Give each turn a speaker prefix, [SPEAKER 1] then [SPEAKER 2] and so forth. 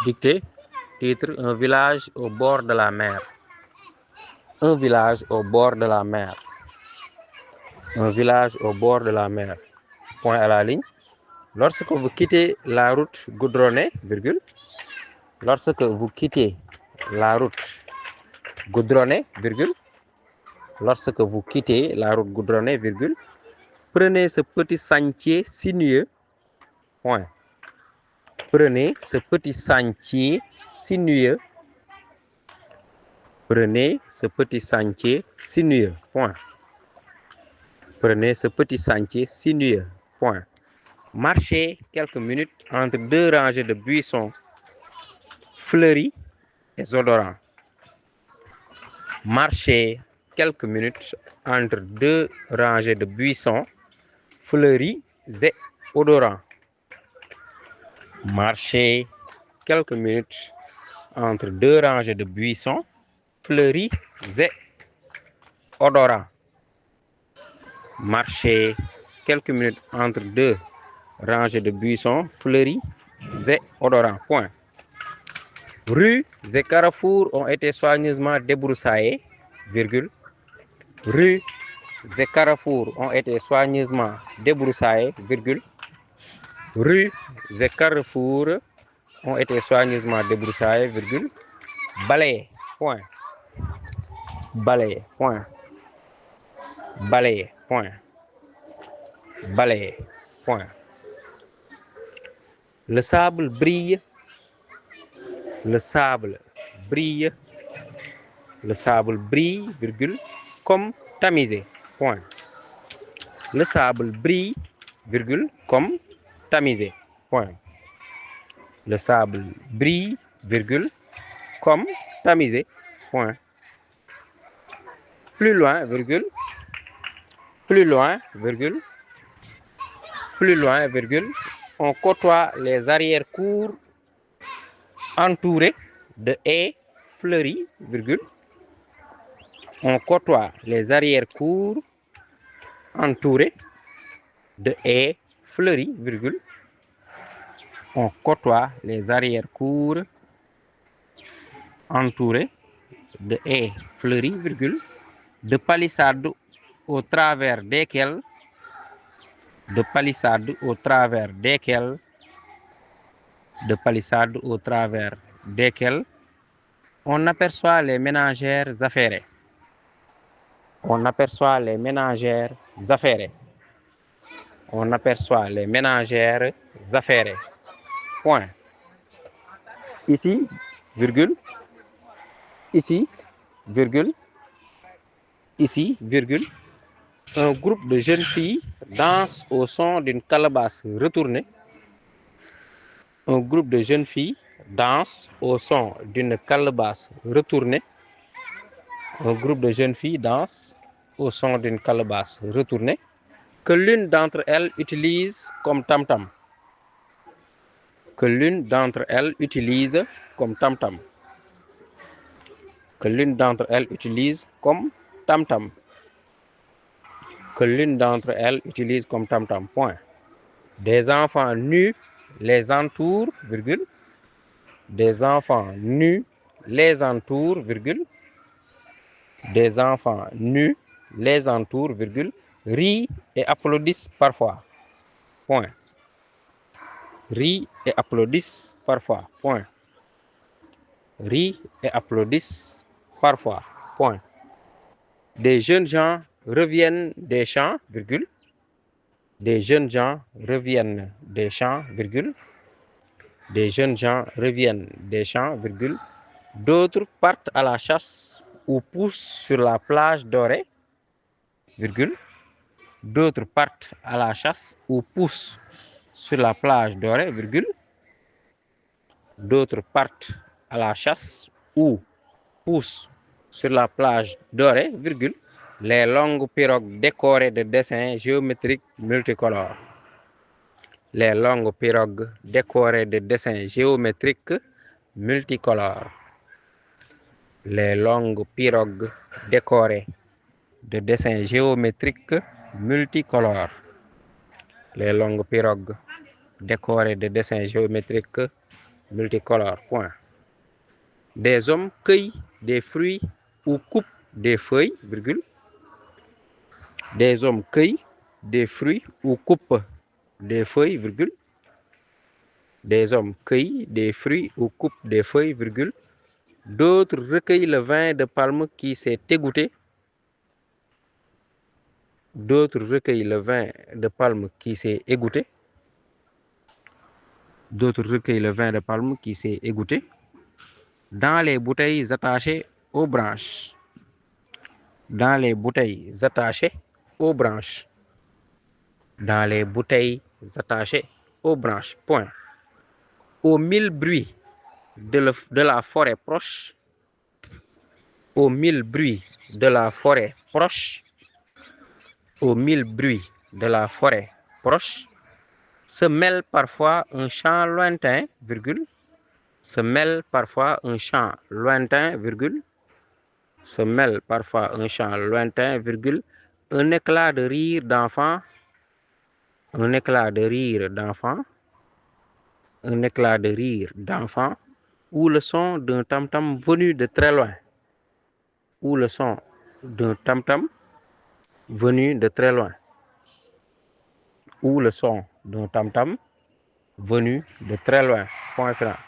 [SPEAKER 1] Dictée. Titre: un village au bord de la mer. Un village au bord de la mer. Un village au bord de la mer. Point à la ligne. Lorsque vous quittez la route goudronnée, virgule. Lorsque vous quittez la route goudronnée, virgule. Lorsque vous quittez la route goudronnée, virgule. Prenez ce petit sentier sinueux. Point. Prenez ce petit sentier sinueux. Prenez ce petit sentier sinueux. Point. Prenez ce petit sentier sinueux. Point. Marchez quelques minutes entre deux rangées de buissons fleuris et odorants. Marchez quelques minutes entre deux rangées de buissons fleuris et odorants. Marchez quelques minutes entre deux rangées de buissons fleuris et odorants. Marchez quelques minutes entre deux rangées de buissons fleuris et odorants. Point. Rues et carrefours ont été soigneusement débroussaillés, virgule. Rues et carrefours ont été soigneusement débroussaillés, virgule. Rues et carrefours ont été soigneusement débroussaillés, virgule. Balayés, point. Balayés, point. Balayés, point. Balayés, point. Le sable brille. Le sable brille. Le sable brille, virgule, comme tamisé, point. Le sable brille, virgule, comme tamisé, point. Le sable brille, virgule, comme tamisé, point. Plus loin, virgule, plus loin, virgule, plus loin, virgule, on côtoie les arrière-cours entourés de haies fleuries, virgule. On côtoie les arrière-cours entourés de haies fleuries, virgule. On côtoie les arrière-cours entourés de haies fleuries, virgule, de palissades au travers desquelles, de palissades au travers desquelles, de palissades au travers desquelles, on aperçoit les ménagères affairées. On aperçoit les ménagères affairées. On aperçoit les ménagères affairées. Point. Ici, virgule. Ici, virgule. Ici, virgule. Un groupe de jeunes filles danse au son d'une calebasse retournée. Un groupe de jeunes filles danse au son d'une calebasse retournée. Un groupe de jeunes filles danse au son d'une calebasse retournée que l'une d'entre elles utilise comme tam-tam. Que l'une d'entre elles utilise comme tam-tam. Que l'une d'entre elles utilise comme tam-tam. Que l'une d'entre elles utilise comme tam-tam. Point. Des enfants nus les entourent, virgule. Des enfants nus les entourent, virgule. Des enfants nus les entourent, virgule. Rient et applaudissent parfois. Point. Rient et applaudissent parfois. Point. Rient et applaudissent parfois. Point. Des jeunes gens reviennent des champs, virgule. Des jeunes gens reviennent des champs, virgule. Des jeunes gens reviennent des champs, virgule. D'autres partent à la chasse ou poussent sur la plage dorée, virgule. D'autres partent à la chasse ou poussent sur la plage dorée, virgule. D'autres partent à la chasse ou poussent sur la plage dorée, virgule. Les longues pirogues décorées de dessins géométriques multicolores. Les longues pirogues décorées de dessins géométriques multicolores. Les longues pirogues décorées de dessins géométriques multicolores. Les longues pirogues décorées de dessins géométriques multicolore, point. Des hommes cueillent des fruits ou coupent des feuilles, virgule. Des hommes cueillent des fruits ou coupent des feuilles, virgule. Des hommes cueillent des fruits ou coupent des feuilles, virgule. D'autres recueillent le vin de palme qui s'est égoutté. D'autres recueillent le vin de palme qui s'est égoutté. D'autres recueillent le vin de palme qui s'est égoutté dans les bouteilles attachées aux branches. Dans les bouteilles attachées aux branches. Dans les bouteilles attachées aux branches, point. Aux mille bruits de la forêt proche. Aux mille bruits de la forêt proche. Aux mille bruits de la forêt proche se mêle parfois un chant lointain, virgule. Se mêle parfois un chant lointain, virgule. Se mêle parfois un chant lointain, virgule. Un éclat de rire d'enfant. Un éclat de rire d'enfant. Un éclat de rire d'enfant. Ou le son d'un tam-tam venu de très loin. Ou le son d'un tam-tam venu de très loin. Ou le son d'un tam-tam venu de très loin. Point final.